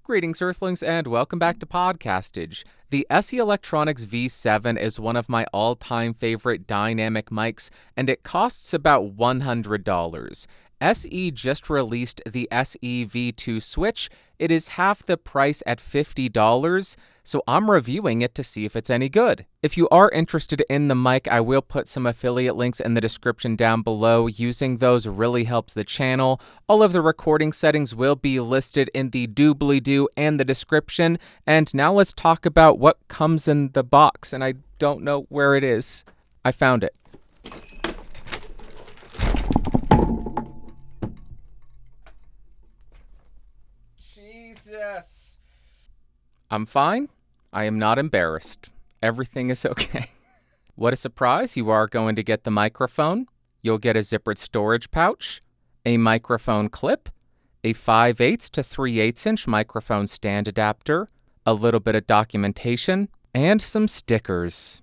Greetings, Earthlings, and welcome back to Podcastage. The SE Electronics V7 is one of my all-time favorite dynamic mics, and it costs about $100. SE just released the SE V2 Switch. It is half the price at $50, so I'm reviewing it to see if it's any good. If you are interested in the mic, I will put some affiliate links in the description down below. Using those really helps the channel. All of the recording settings will be listed in the doobly-doo and the description. And now let's talk about what comes in the box, and I don't know where it is. I found it. Jesus. I'm fine. I am not embarrassed. Everything is okay. What a surprise. You are going to get the microphone. You'll get a zippered storage pouch, a microphone clip, a 5/8 to 3/8 inch microphone stand adapter, a little bit of documentation, and some stickers.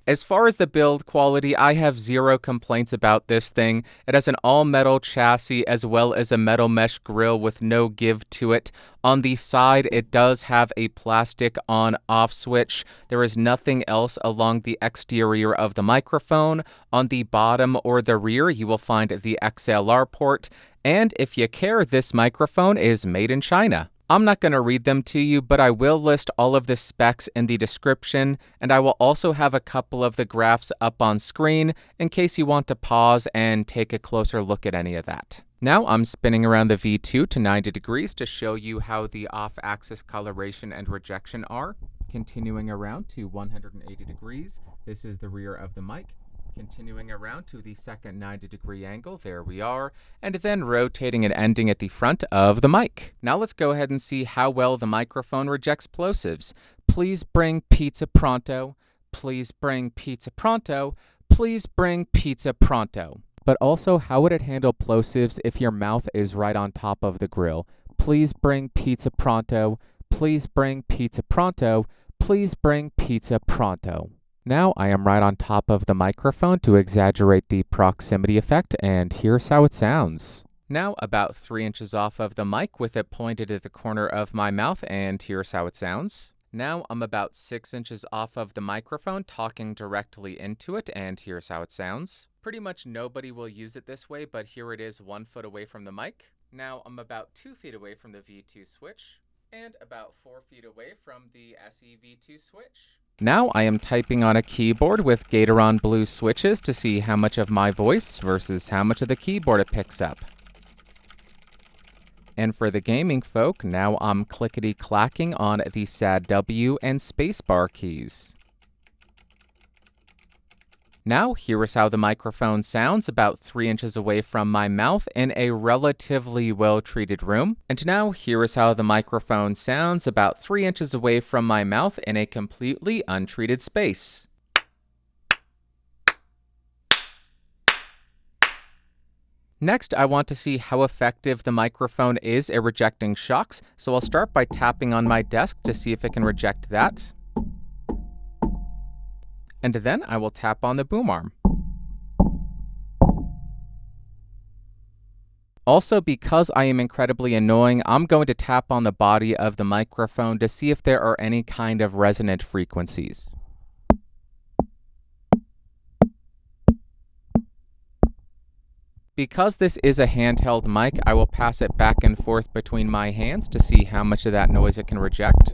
As far as the build quality, I have zero complaints about this thing. It has an all-metal chassis as well as a metal mesh grille with no give to it. On the side, it does have a plastic on-off switch. There is nothing else along the exterior of the microphone. On the bottom or the rear, you will find the XLR port. And if you care, this microphone is made in China. I'm not going to read them to you, but I will list all of the specs in the description, and I will also have a couple of the graphs up on screen in case you want to pause and take a closer look at any of that. Now I'm spinning around the V2 to 90 degrees to show you how the off-axis coloration and rejection are. Continuing around to 180 degrees, this is the rear of the mic. Continuing around to the second 90-degree angle, there we are, and then rotating and ending at the front of the mic. Now let's go ahead and see how well the microphone rejects plosives. Please bring pizza pronto. Please bring pizza pronto. Please bring pizza pronto. But also, how would it handle plosives if your mouth is right on top of the grill? Please bring pizza pronto. Please bring pizza pronto. Please bring pizza pronto. Now I am right on top of the microphone to exaggerate the proximity effect, and here's how it sounds. Now about 3 inches off of the mic with it pointed at the corner of my mouth, and here's how it sounds. Now I'm about 6 inches off of the microphone talking directly into it, and here's how it sounds. Pretty much nobody will use it this way, but here it is 1 foot away from the mic. Now I'm about 2 feet away from the V2 switch, and about 4 feet away from the SE V2 switch. Now I am typing on a keyboard with Gateron blue switches to see how much of my voice versus how much of the keyboard it picks up. And for the gaming folk, now I'm clickety-clacking on the SAD W and spacebar keys. Now, here is how the microphone sounds about 3 inches away from my mouth in a relatively well-treated room. And now, here is how the microphone sounds about 3 inches away from my mouth in a completely untreated space. Next, I want to see how effective the microphone is at rejecting shocks, so I'll start by tapping on my desk to see if it can reject that. And then I will tap on the boom arm. Also, because I am incredibly annoying, I'm going to tap on the body of the microphone to see if there are any kind of resonant frequencies. Because this is a handheld mic, I will pass it back and forth between my hands to see how much of that noise it can reject.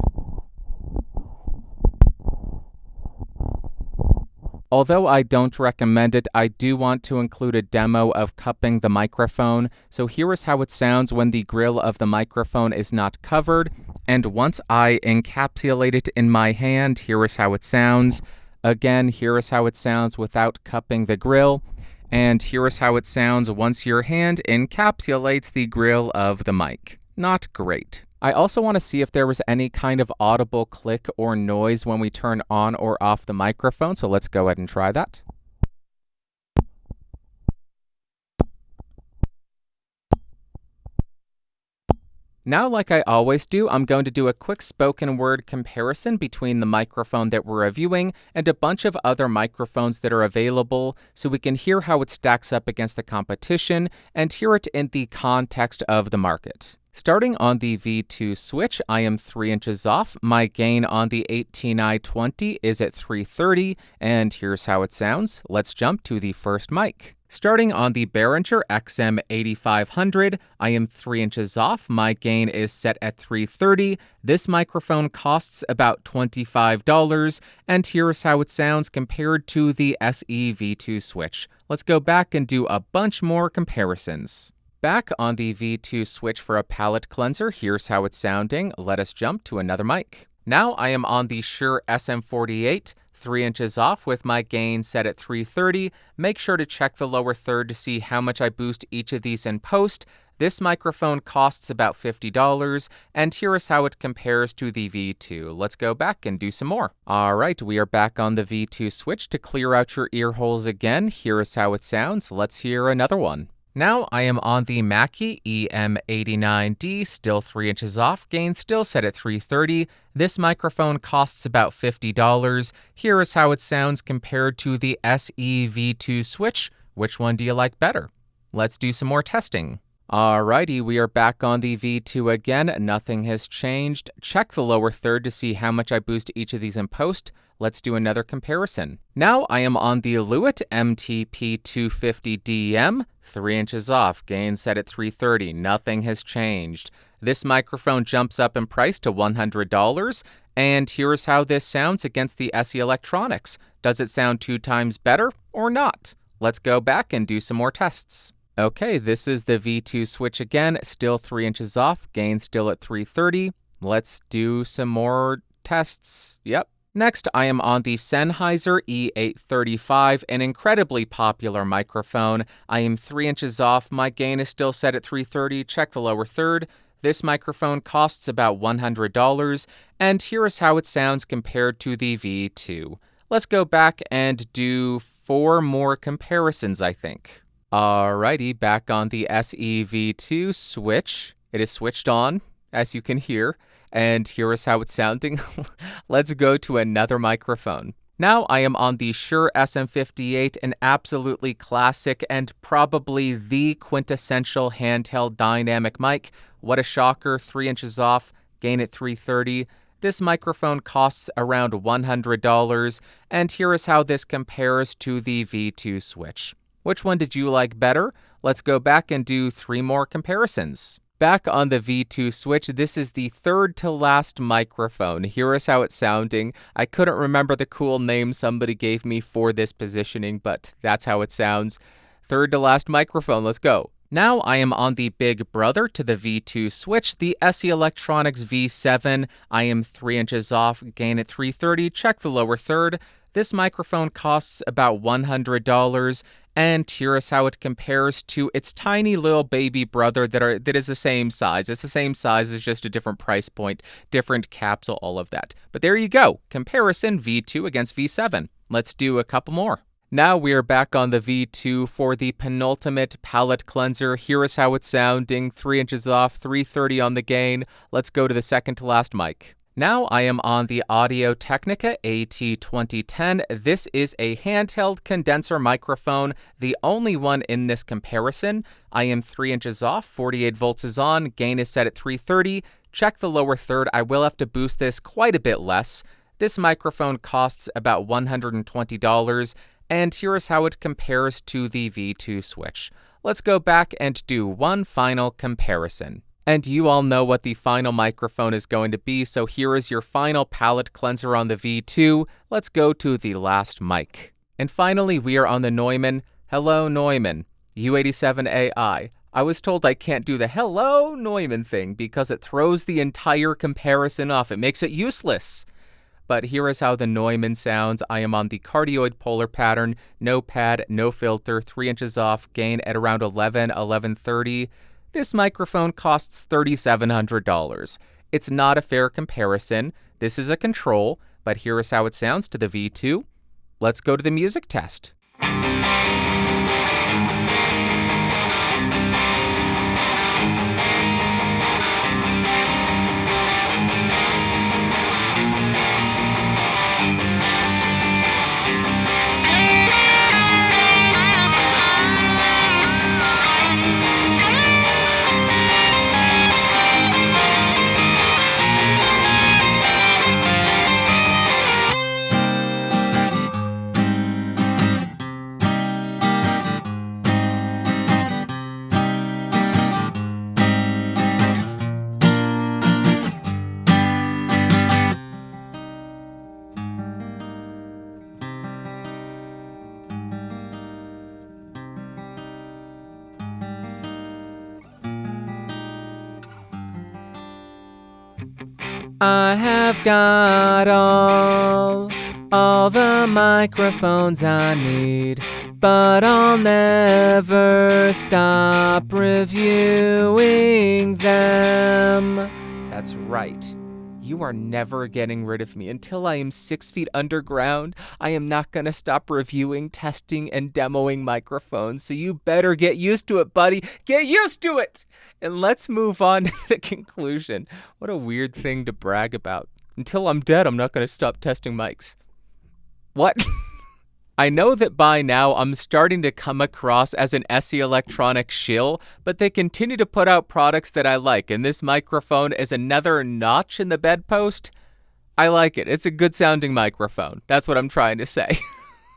Although I don't recommend it, I do want to include a demo of cupping the microphone. So here is how it sounds when the grill of the microphone is not covered. And once I encapsulate it in my hand, here is how it sounds. Again, here is how it sounds without cupping the grill. And here is how it sounds once your hand encapsulates the grill of the mic. Not great. I also want to see if there was any kind of audible click or noise when we turn on or off the microphone, so let's go ahead and try that. Now, like I always do, I'm going to do a quick spoken word comparison between the microphone that we're reviewing and a bunch of other microphones that are available so we can hear how it stacks up against the competition and hear it in the context of the market. Starting on the V2 switch, I am 3 inches off. My gain on the 18i20 is at 330, and here's how it sounds. Let's jump to the first mic. Starting on the Behringer XM8500, I am 3 inches off. My gain is set at 330. This microphone costs about $25, and here's how it sounds compared to the SE V2 switch. Let's go back and do a bunch more comparisons. Back on the V2 switch for a palate cleanser, here's how it's sounding. Let us jump to another mic. Now I am on the Shure SM58, 3 inches off with my gain set at 330. Make sure to check the lower third to see how much I boost each of these in post. This microphone costs about $50, and here is how it compares to the V2. Let's go back and do some more. All right, we are back on the V2 switch. To clear out your ear holes again, here is how it sounds. Let's hear another one. Now I am on the Mackie EM89D, still 3 inches off, gain still set at 330. This microphone costs about $50. Here is how it sounds compared to the SE V2 switch. Which one do you like better? Let's do some more testing. Alrighty, we are back on the V2 again. Nothing has changed. Check the lower third to see how much I boost each of these in post. Let's do another comparison. Now I am on the Lewitt MTP250DM, 3 inches off, gain set at 330. Nothing has changed. This microphone jumps up in price to $100, and here's how this sounds against the SE Electrtonics. Does it sound 2 times better or not? Let's go back and do some more tests. Okay, this is the V2 switch again, still 3 inches off, gain still at 330. Let's do some more tests. Yep. Next, I am on the Sennheiser E835, an incredibly popular microphone. I am 3 inches off, my gain is still set at 330. Check the lower third. This microphone costs about $100, and here is how it sounds compared to the V2. Let's go back and do 4 more comparisons, I think. Alrighty, back on the SE V2 switch. It is switched on, as you can hear, and here is how it's sounding. Let's go to another microphone. Now I am on the Shure SM58, an absolutely classic and probably the quintessential handheld dynamic mic. What a shocker, 3 inches off, gain at 330. This microphone costs around $100, and here is how this compares to the V2 switch. Which one did you like better? Let's go back and do 3 more comparisons. Back on the V2 switch, this is the third to last microphone. Here is how it's sounding. I couldn't remember the cool name somebody gave me for this positioning, but that's how it sounds. Third to last microphone, let's go. Now I am on the big brother to the V2 switch, the SE Electrtonics V7. I am 3 inches off, gain at 330, check the lower third. This microphone costs about $100, and here is how it compares to its tiny little baby brother that is the same size. It's the same size, it's just a different price point, different capsule, all of that. But there you go, comparison V2 against V7. Let's do a couple more. Now we are back on the V2 for the penultimate palate cleanser. Here is how it's sounding, 3 inches off, 330 on the gain. Let's go to the second to last mic. Now I am on the Audio Technica AT2010. This is a handheld condenser microphone, the only one in this comparison. I am 3 inches off, 48 volts is on, gain is set at 330. Check the lower third, I will have to boost this quite a bit less. This microphone costs about $120, and here is how it compares to the V2 switch. Let's go back and do one final comparison. And you all know what the final microphone is going to be, so here is your final palate cleanser on the V2. Let's go to the last mic. And finally, we are on the Neumann. Hello, Neumann. U87 Ai. I was told I can't do the hello, Neumann thing because it throws the entire comparison off. It makes it useless. But here is how the Neumann sounds. I am on the cardioid polar pattern, no pad, no filter, 3 inches off, gain at around 1130. This microphone costs $3,700. It's not a fair comparison. This is a control, but here is how it sounds to the V2. Let's go to the music test. I have got all the microphones I need, but I'll never stop reviewing them. That's right. You are never getting rid of me. Until I am 6 feet underground, I am not going to stop reviewing, testing, and demoing microphones, so you better get used to it, buddy. Get used to it! And let's move on to the conclusion. What a weird thing to brag about. Until I'm dead, I'm not going to stop testing mics. What? I know that by now I'm starting to come across as an SE Electronics shill, but they continue to put out products that I like, and this microphone is another notch in the bedpost. I like it. It's a good sounding microphone. That's what I'm trying to say.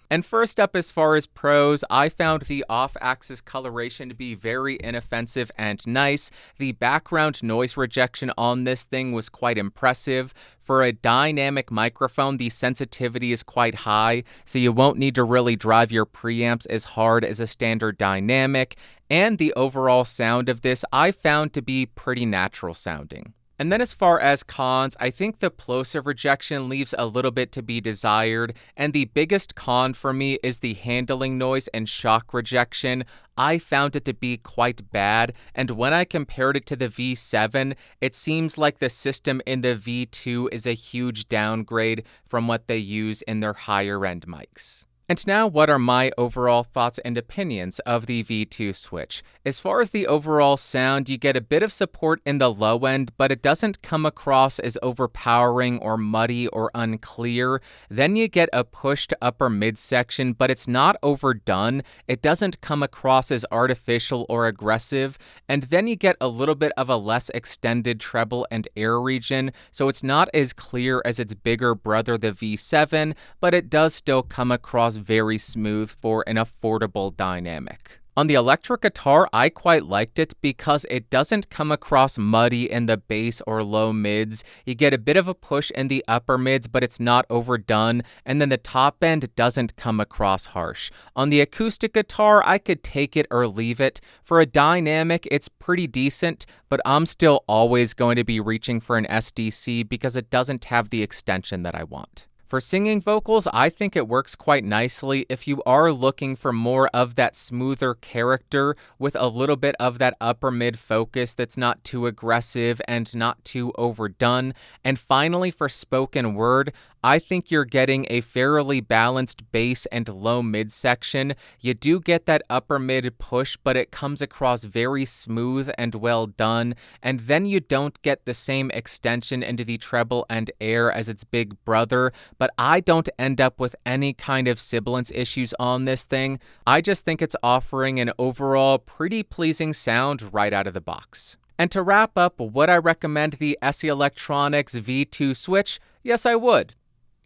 And first up, as far as pros, I found the off-axis coloration to be very inoffensive and nice. The background noise rejection on this thing was quite impressive. For a dynamic microphone, the sensitivity is quite high, so you won't need to really drive your preamps as hard as a standard dynamic. And the overall sound of this I found to be pretty natural sounding. And then as far as cons, I think the plosive rejection leaves a little bit to be desired, and the biggest con for me is the handling noise and shock rejection. I found it to be quite bad, and when I compared it to the V7, it seems like the system in the V2 is a huge downgrade from what they use in their higher-end mics. And now, what are my overall thoughts and opinions of the V2 switch? As far as the overall sound, you get a bit of support in the low end, but it doesn't come across as overpowering or muddy or unclear. Then you get a push to upper midsection, but it's not overdone. It doesn't come across as artificial or aggressive. And then you get a little bit of a less extended treble and air region, so it's not as clear as its bigger brother, the V7, but it does still come across very smooth for an affordable dynamic. On the electric guitar, I quite liked it because it doesn't come across muddy in the bass or low mids. You get a bit of a push in the upper mids, but it's not overdone, and then the top end doesn't come across harsh. On the acoustic guitar, I could take it or leave it. For a dynamic, it's pretty decent, but I'm still always going to be reaching for an SDC because it doesn't have the extension that I want. For singing vocals, I think it works quite nicely if you are looking for more of that smoother character with a little bit of that upper mid focus that's not too aggressive and not too overdone. And finally, for spoken word, I think you're getting a fairly balanced bass and low mid section. You do get that upper mid push, but it comes across very smooth and well done. And then you don't get the same extension into the treble and air as its big brother, but I don't end up with any kind of sibilance issues on this thing. I just think it's offering an overall pretty pleasing sound right out of the box. And to wrap up, would I recommend the SE Electronics V2 switch? Yes, I would.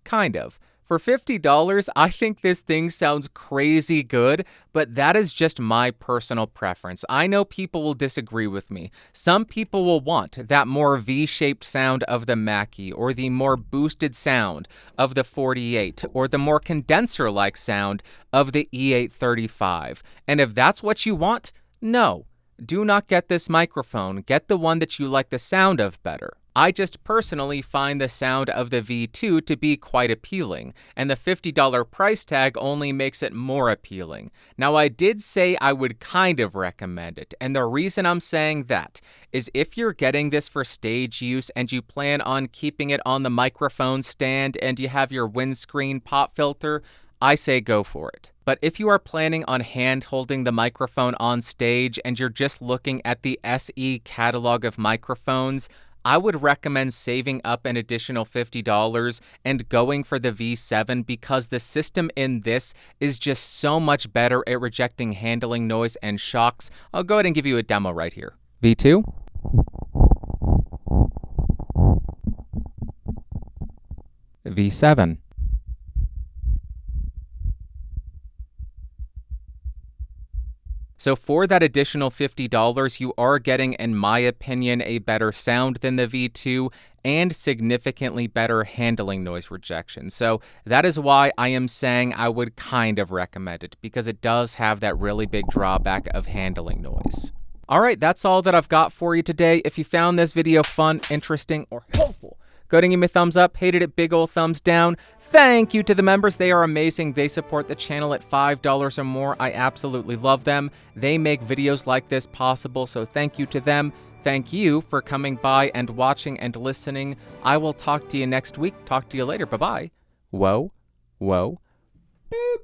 Kind of. For $50, I think this thing sounds crazy good, but that is just my personal preference. I know people will disagree with me. Some people will want that more V-shaped sound of the Mackie, or the more boosted sound of the 48, or the more condenser-like sound of the E835. And if that's what you want, no. Do not get this microphone. Get the one that you like the sound of better. I just personally find the sound of the V2 to be quite appealing, and the $50 price tag only makes it more appealing. Now, I did say I would kind of recommend it, and the reason I'm saying that is if you're getting this for stage use and you plan on keeping it on the microphone stand and you have your windscreen pop filter, I say go for it. But if you are planning on hand-holding the microphone on stage and you're just looking at the SE catalog of microphones, I would recommend saving up an additional $50 and going for the V7 because the system in this is just so much better at rejecting handling noise and shocks. I'll go ahead and give you a demo right here. V2. V7. So for that additional $50, you are getting, in my opinion, a better sound than the V2 and significantly better handling noise rejection. So that is why I am saying I would kind of recommend it, because it does have that really big drawback of handling noise. All right, that's all that I've got for you today. If you found this video fun, interesting, or helpful, Go and give me a thumbs up. Hated it, big old thumbs down. Thank you to the members. They are amazing. They support the channel at $5 or more. I absolutely love them. They make videos like this possible, so thank you to them. Thank you for coming by and watching and listening. I will talk to you next week. Talk to you later. Bye-bye. Whoa. Whoa. Beep.